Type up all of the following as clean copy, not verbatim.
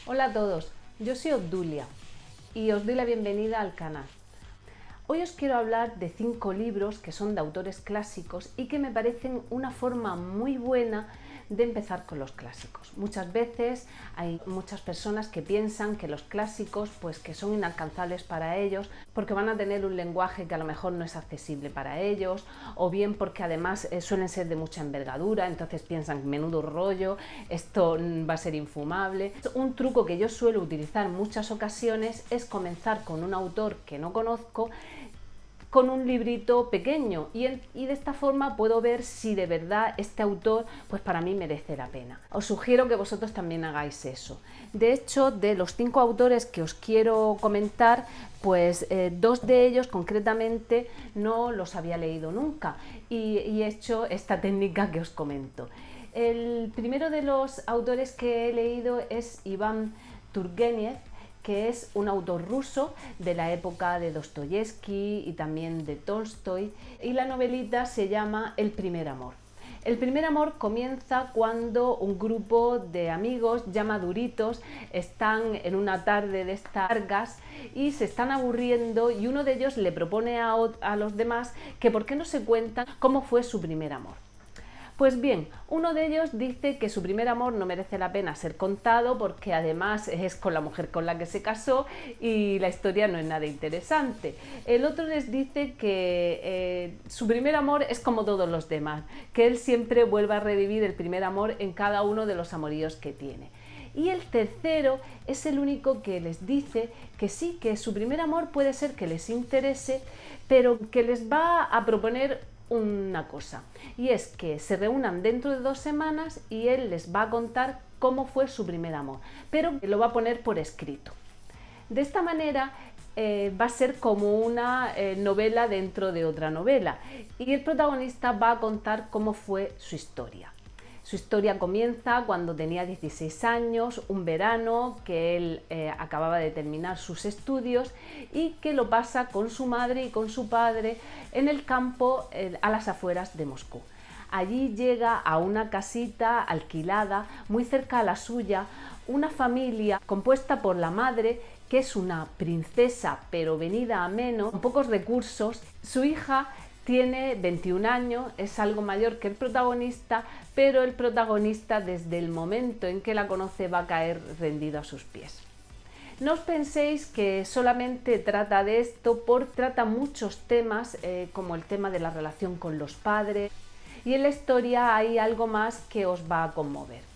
Hola a todos, yo soy Obdulia y os doy la bienvenida al canal. Hoy os quiero hablar de 5 libros que son de autores clásicos y que me parecen una forma muy buena de empezar con los clásicos. Muchas veces hay muchas personas que piensan que los clásicos pues que son inalcanzables para ellos porque van a tener un lenguaje que a lo mejor no es accesible para ellos, o bien porque además suelen ser de mucha envergadura, entonces piensan menudo rollo, esto va a ser infumable. Un truco que yo suelo utilizar en muchas ocasiones es comenzar con un autor que no conozco con un librito pequeño y de esta forma puedo ver si de verdad este autor pues para mí merece la pena. Os sugiero que vosotros también hagáis eso. De hecho, de los 5 autores que os quiero comentar, pues 2 de ellos concretamente no los había leído nunca y he hecho esta técnica que os comento. El primero de los autores que he leído es Iván Turgeniev, que es un autor ruso de la época de Dostoyevsky y también de Tolstoy, y la novelita se llama El primer amor. El primer amor comienza cuando un grupo de amigos ya maduritos están en una tarde de estas largas y se están aburriendo, y uno de ellos le propone a los demás que por qué no se cuentan cómo fue su primer amor. Pues bien, uno de ellos dice que su primer amor no merece la pena ser contado porque además es con la mujer con la que se casó y la historia no es nada interesante. El otro les dice que su primer amor es como todos los demás, que él siempre vuelve a revivir el primer amor en cada uno de los amoríos que tiene. Y el tercero es el único que les dice que sí, que su primer amor puede ser que les interese, pero que les va a proponer una cosa, y es que se reúnan dentro de 2 semanas y él les va a contar cómo fue su primer amor, pero lo va a poner por escrito. De esta manera va a ser como una novela dentro de otra novela, y el protagonista va a contar cómo fue su historia. Su historia comienza cuando tenía 16 años, un verano que él acababa de terminar sus estudios y que lo pasa con su madre y con su padre en el campo a las afueras de Moscú. Allí llega a una casita alquilada muy cerca a la suya, una familia compuesta por la madre, que es una princesa pero venida a menos, con pocos recursos. Su hija tiene 21 años, es algo mayor que el protagonista, pero el protagonista desde el momento en que la conoce va a caer rendido a sus pies. No os penséis que solamente trata de esto, porque trata muchos temas, como el tema de la relación con los padres, y en la historia hay algo más que os va a conmover.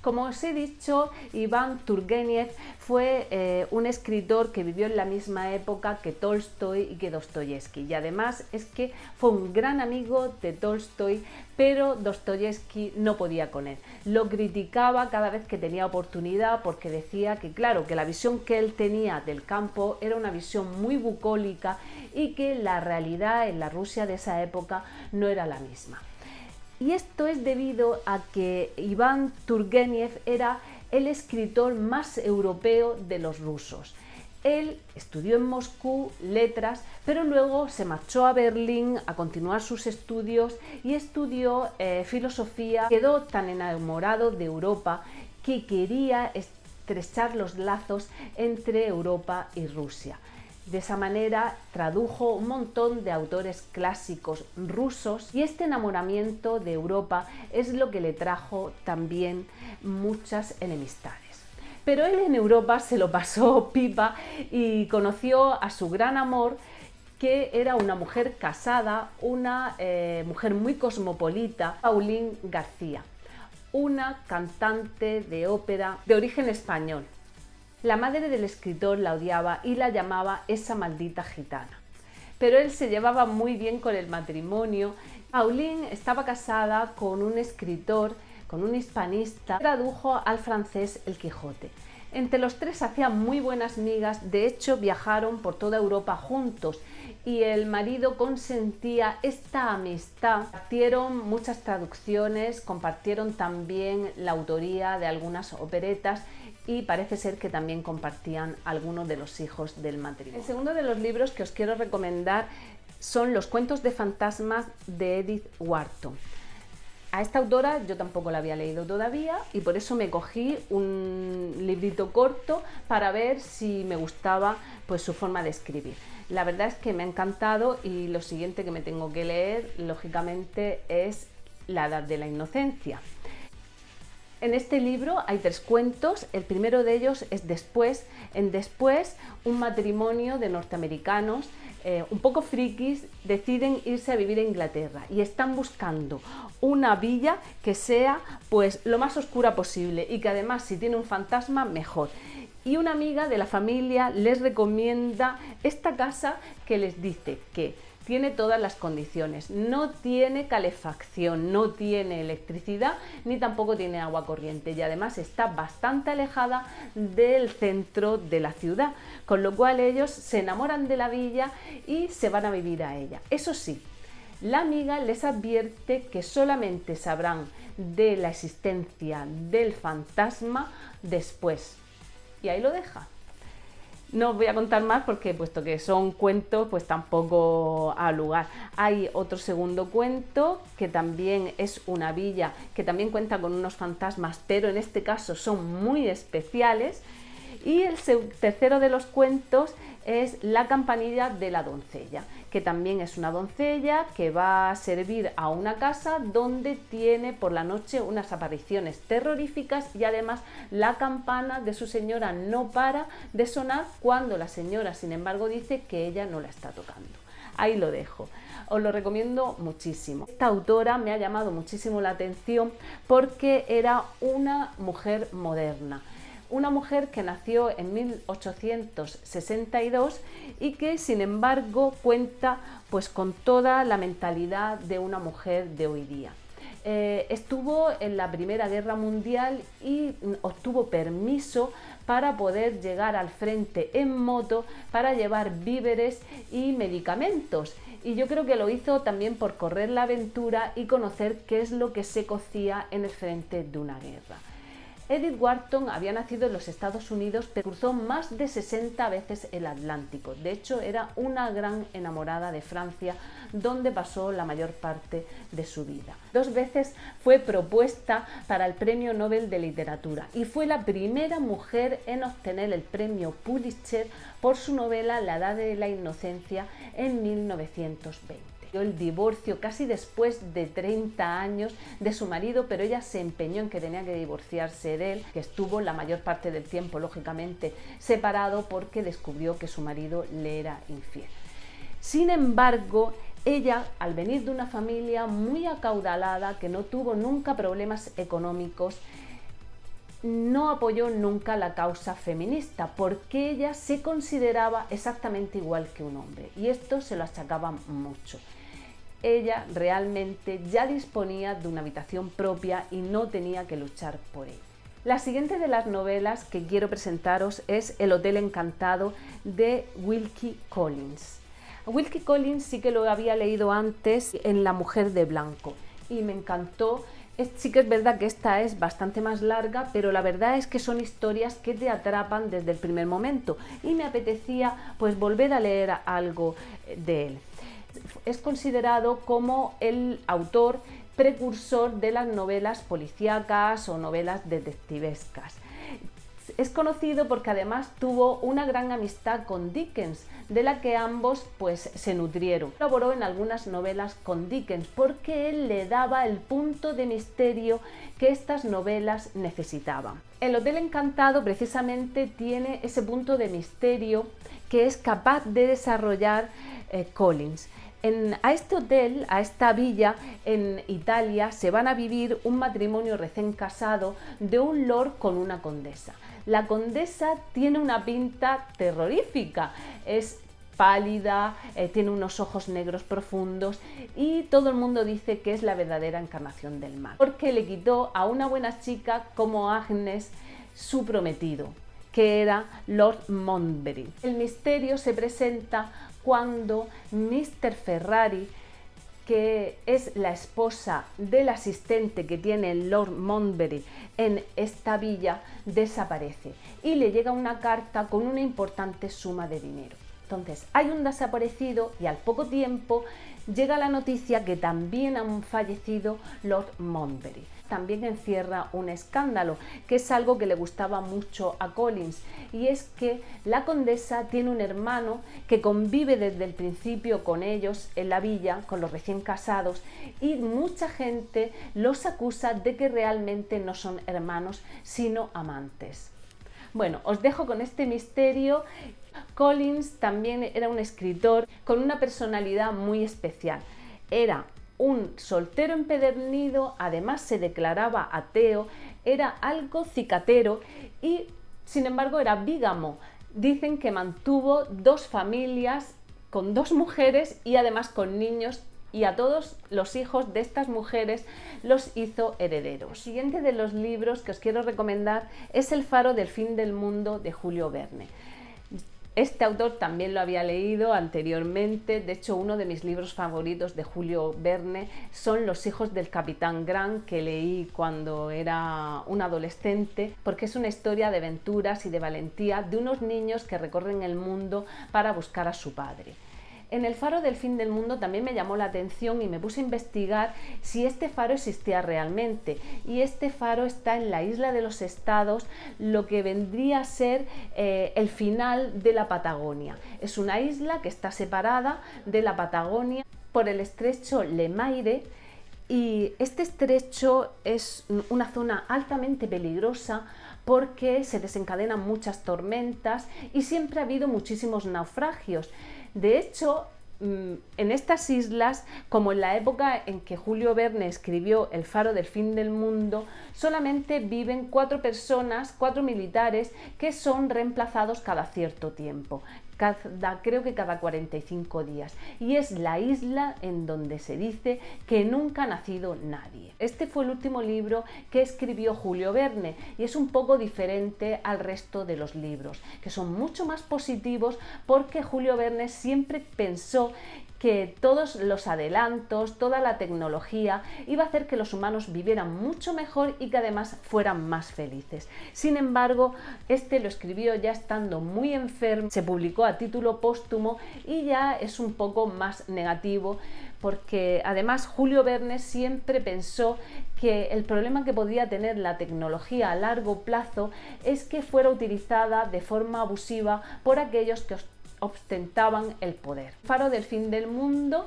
Como os he dicho, Iván Turgeniev fue un escritor que vivió en la misma época que Tolstoy y que Dostoyevsky, y además es que fue un gran amigo de Tolstoy, pero Dostoyevsky no podía con él. Lo criticaba cada vez que tenía oportunidad porque decía que, claro, que la visión que él tenía del campo era una visión muy bucólica y que la realidad en la Rusia de esa época no era la misma. Y esto es debido a que Iván Turgeniev era el escritor más europeo de los rusos. Él estudió en Moscú letras, pero luego se marchó a Berlín a continuar sus estudios y estudió filosofía. Quedó tan enamorado de Europa que quería estrechar los lazos entre Europa y Rusia. De esa manera tradujo un montón de autores clásicos rusos, y este enamoramiento de Europa es lo que le trajo también muchas enemistades. Pero él en Europa se lo pasó pipa y conoció a su gran amor, que era una mujer casada, una mujer muy cosmopolita, Pauline García, una cantante de ópera de origen español. La madre del escritor la odiaba y la llamaba esa maldita gitana. Pero él se llevaba muy bien con el matrimonio. Pauline estaba casada con un escritor, con un hispanista, que tradujo al francés El Quijote. Entre los tres hacían muy buenas migas, de hecho viajaron por toda Europa juntos y el marido consentía esta amistad. Compartieron muchas traducciones, compartieron también la autoría de algunas operetas y parece ser que también compartían algunos de los hijos del matrimonio. El segundo de los libros que os quiero recomendar son Los cuentos de fantasmas de Edith Wharton. A esta autora yo tampoco la había leído todavía y por eso me cogí un librito corto para ver si me gustaba pues su forma de escribir. La verdad es que me ha encantado y lo siguiente que me tengo que leer, lógicamente, es La edad de la inocencia. En este libro hay 3 cuentos, el primero de ellos es Después. En Después, un matrimonio de norteamericanos un poco frikis deciden irse a vivir a Inglaterra y están buscando una villa que sea pues lo más oscura posible y que además si tiene un fantasma mejor. Y una amiga de la familia les recomienda esta casa que les dice que tiene todas las condiciones, no tiene calefacción, no tiene electricidad ni tampoco tiene agua corriente y además está bastante alejada del centro de la ciudad, con lo cual ellos se enamoran de la villa y se van a vivir a ella. Eso sí, la amiga les advierte que solamente sabrán de la existencia del fantasma después y ahí lo deja. No os voy a contar más porque, puesto que son cuentos, pues tampoco ha lugar. Hay otro segundo cuento que también es una villa, que también cuenta con unos fantasmas, pero en este caso son muy especiales. Y el tercero de los cuentos es La campanilla de la doncella, que también es una doncella que va a servir a una casa donde tiene por la noche unas apariciones terroríficas y además la campana de su señora no para de sonar cuando la señora, sin embargo, dice que ella no la está tocando. Ahí lo dejo. Os lo recomiendo muchísimo. Esta autora me ha llamado muchísimo la atención porque era una mujer moderna. Una mujer que nació en 1862 y que sin embargo cuenta pues con toda la mentalidad de una mujer de hoy día. Estuvo en la Primera Guerra Mundial y obtuvo permiso para poder llegar al frente en moto para llevar víveres y medicamentos. Y yo creo que lo hizo también por correr la aventura y conocer qué es lo que se cocía en el frente de una guerra. Edith Wharton había nacido en los Estados Unidos, pero cruzó más de 60 veces el Atlántico. De hecho, era una gran enamorada de Francia, donde pasó la mayor parte de su vida. 2 veces fue propuesta para el Premio Nobel de Literatura y fue la primera mujer en obtener el premio Pulitzer por su novela La edad de la inocencia en 1920. El divorcio casi después de 30 años de su marido, pero ella se empeñó en que tenía que divorciarse de él, que estuvo la mayor parte del tiempo, lógicamente, separado porque descubrió que su marido le era infiel. Sin embargo, ella, al venir de una familia muy acaudalada, que no tuvo nunca problemas económicos, no apoyó nunca la causa feminista porque ella se consideraba exactamente igual que un hombre y esto se lo achacaba mucho. Ella realmente ya disponía de una habitación propia y no tenía que luchar por ello. La siguiente de las novelas que quiero presentaros es El Hotel Encantado de Wilkie Collins. A Wilkie Collins sí que lo había leído antes en La mujer de blanco y me encantó. Sí que es verdad que esta es bastante más larga, pero la verdad es que son historias que te atrapan desde el primer momento y me apetecía pues volver a leer algo de él. Es considerado como el autor precursor de las novelas policíacas o novelas detectivescas. Es conocido porque además tuvo una gran amistad con Dickens, de la que ambos pues se nutrieron. Colaboró en algunas novelas con Dickens porque él le daba el punto de misterio que estas novelas necesitaban. El Hotel Encantado precisamente tiene ese punto de misterio que es capaz de desarrollar Collins. A este hotel, a esta villa en Italia, se van a vivir un matrimonio recién casado de un lord con una condesa. La condesa tiene una pinta terrorífica, es pálida, tiene unos ojos negros profundos y todo el mundo dice que es la verdadera encarnación del mal, porque le quitó a una buena chica como Agnes su prometido, que era Lord Montberry. El misterio se presenta cuando Mr. Ferrari, que es la esposa del asistente que tiene el Lord Montberry en esta villa, desaparece y le llega una carta con una importante suma de dinero. Entonces hay un desaparecido y al poco tiempo llega la noticia que también han fallecido Lord Montberry. también encierra un escándalo, que es algo que le gustaba mucho a Collins, y es que la condesa tiene un hermano que convive desde el principio con ellos en la villa, con los recién casados, y mucha gente los acusa de que realmente no son hermanos, sino amantes. Bueno, os dejo con este misterio. Collins también era un escritor con una personalidad muy especial. Era un soltero empedernido, además se declaraba ateo, era algo cicatero y, sin embargo, era bígamo. Dicen que mantuvo 2 familias con 2 mujeres y además con niños, y a todos los hijos de estas mujeres los hizo herederos. El siguiente de los libros que os quiero recomendar es El faro del fin del mundo, de Julio Verne. Este autor también lo había leído anteriormente. De hecho, uno de mis libros favoritos de Julio Verne son Los hijos del capitán Grant, que leí cuando era un adolescente, porque es una historia de aventuras y de valentía de unos niños que recorren el mundo para buscar a su padre. En El faro del fin del mundo también me llamó la atención y me puse a investigar si este faro existía realmente, y este faro está en la isla de los Estados, lo que vendría a ser el final de la Patagonia. Es una isla que está separada de la Patagonia por el estrecho Le Maire, y este estrecho es una zona altamente peligrosa porque se desencadenan muchas tormentas y siempre ha habido muchísimos naufragios. De hecho, en estas islas, como en la época en que Julio Verne escribió El faro del fin del mundo, solamente viven 4 personas, 4 militares, que son reemplazados cada cierto tiempo. Creo que cada 45 días, y es la isla en donde se dice que nunca ha nacido nadie. Este fue el último libro que escribió Julio Verne y es un poco diferente al resto de los libros, que son mucho más positivos, porque Julio Verne siempre pensó que todos los adelantos, toda la tecnología iba a hacer que los humanos vivieran mucho mejor y que además fueran más felices. Sin embargo, este lo escribió ya estando muy enfermo, se publicó a título póstumo y ya es un poco más negativo, porque además Julio Verne siempre pensó que el problema que podía tener la tecnología a largo plazo es que fuera utilizada de forma abusiva por aquellos que ostentaban el poder. Faro del fin del mundo,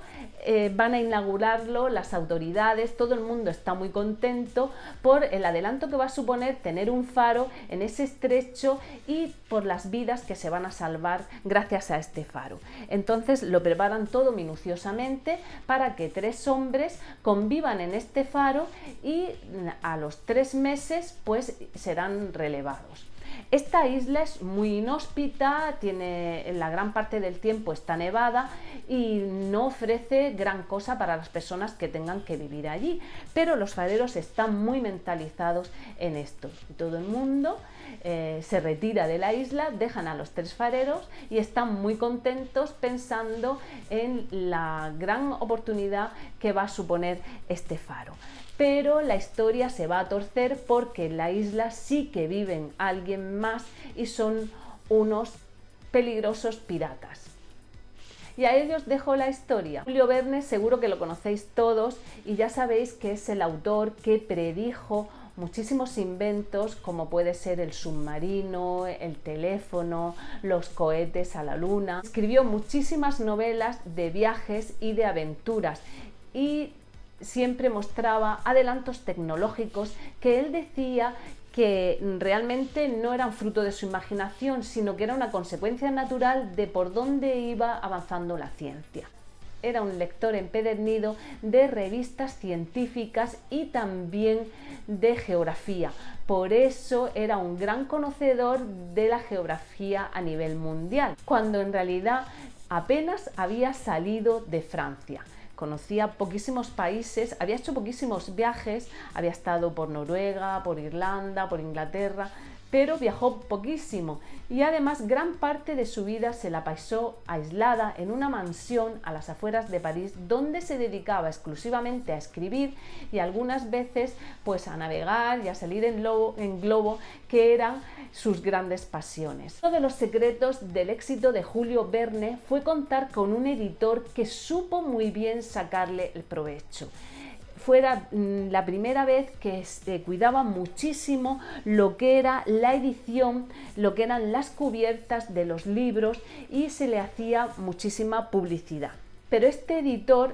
van a inaugurarlo las autoridades, todo el mundo está muy contento por el adelanto que va a suponer tener un faro en ese estrecho y por las vidas que se van a salvar gracias a este faro. Entonces lo preparan todo minuciosamente para que 3 hombres convivan en este faro y a los 3 meses pues serán relevados. Esta isla es muy inhóspita, en la gran parte del tiempo está nevada y no ofrece gran cosa para las personas que tengan que vivir allí, pero los fareros están muy mentalizados en esto. Todo el mundo se retira de la isla, dejan a los 3 fareros y están muy contentos pensando en la gran oportunidad que va a suponer este faro. Pero la historia se va a torcer porque en la isla sí que viven alguien más y son unos peligrosos piratas. Y a ellos dejo la historia. Julio Verne seguro que lo conocéis todos y ya sabéis que es el autor que predijo muchísimos inventos, como puede ser el submarino, el teléfono, los cohetes a la luna. Escribió muchísimas novelas de viajes y de aventuras y siempre mostraba adelantos tecnológicos que él decía que realmente no eran fruto de su imaginación, sino que era una consecuencia natural de por dónde iba avanzando la ciencia. Era un lector empedernido de revistas científicas y también de geografía. Por eso era un gran conocedor de la geografía a nivel mundial, cuando en realidad apenas había salido de Francia. Conocía poquísimos países, había hecho poquísimos viajes, había estado por Noruega, por Irlanda, por Inglaterra, pero viajó poquísimo y además gran parte de su vida se la pasó aislada en una mansión a las afueras de París, donde se dedicaba exclusivamente a escribir y algunas veces pues a navegar y a salir en globo, que eran sus grandes pasiones. Uno de los secretos del éxito de Julio Verne fue contar con un editor que supo muy bien sacarle el provecho. fuera la primera vez que se cuidaba muchísimo lo que era la edición, lo que eran las cubiertas de los libros, y se le hacía muchísima publicidad. Pero este editor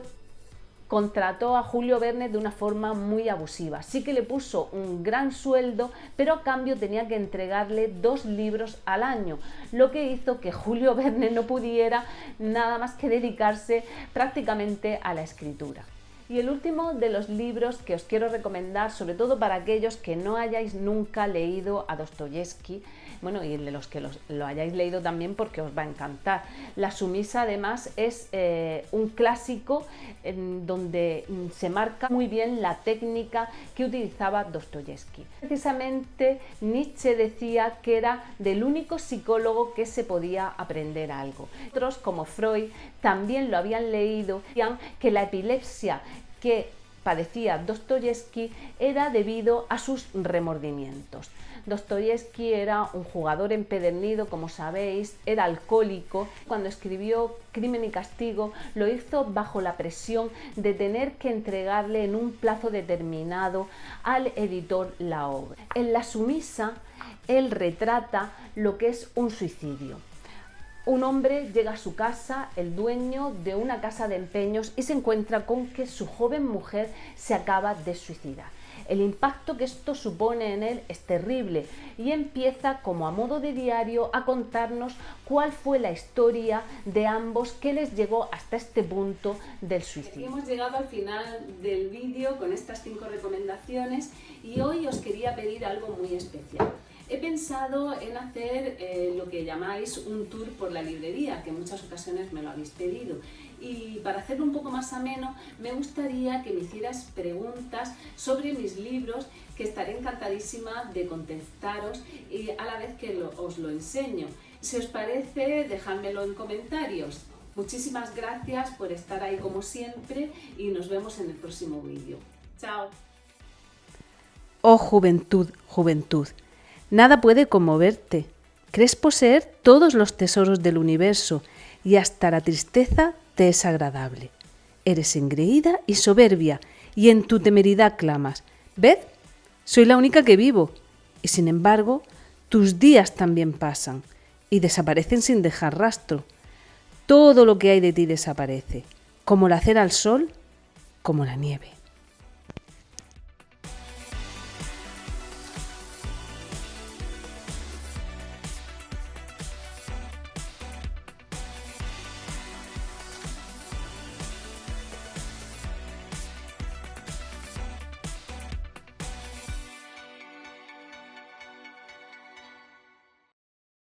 contrató a Julio Verne de una forma muy abusiva. Sí que le puso un gran sueldo, pero a cambio tenía que entregarle 2 libros al año, lo que hizo que Julio Verne no pudiera nada más que dedicarse prácticamente a la escritura. Y el último de los libros que os quiero recomendar, sobre todo para aquellos que no hayáis nunca leído a Dostoyevski, bueno, y de los que lo hayáis leído también, porque os va a encantar. La sumisa, además, es un clásico en donde se marca muy bien la técnica que utilizaba Dostoyevski. Precisamente Nietzsche decía que era del único psicólogo que se podía aprender algo. Otros, como Freud, también lo habían leído, decían que la epilepsia que padecía Dostoyevski era debido a sus remordimientos. Dostoyevski era un jugador empedernido, como sabéis, era alcohólico. Cuando escribió Crimen y Castigo lo hizo bajo la presión de tener que entregarle en un plazo determinado al editor la obra. En La sumisa, él retrata lo que es un suicidio. Un hombre llega a su casa, el dueño de una casa de empeños, y se encuentra con que su joven mujer se acaba de suicidar. El impacto que esto supone en él es terrible, y empieza, como a modo de diario, a contarnos cuál fue la historia de ambos que les llegó hasta este punto del suicidio. Hemos llegado al final del vídeo con estas 5 recomendaciones, y hoy os quería pedir algo muy especial. He pensado en hacer lo que llamáis un tour por la librería, que en muchas ocasiones me lo habéis pedido. Y para hacerlo un poco más ameno, me gustaría que me hicieras preguntas sobre mis libros, que estaré encantadísima de contestaros y a la vez que os lo enseño. Si os parece, dejádmelo en comentarios. Muchísimas gracias por estar ahí como siempre, y nos vemos en el próximo vídeo. ¡Chao! Oh juventud, juventud, nada puede conmoverte. Crees poseer todos los tesoros del universo y hasta la tristeza te es agradable. Eres engreída y soberbia, y en tu temeridad clamas: «Ved, soy la única que vivo». Y sin embargo, tus días también pasan y desaparecen sin dejar rastro. Todo lo que hay de ti desaparece, como la cera al sol, como la nieve.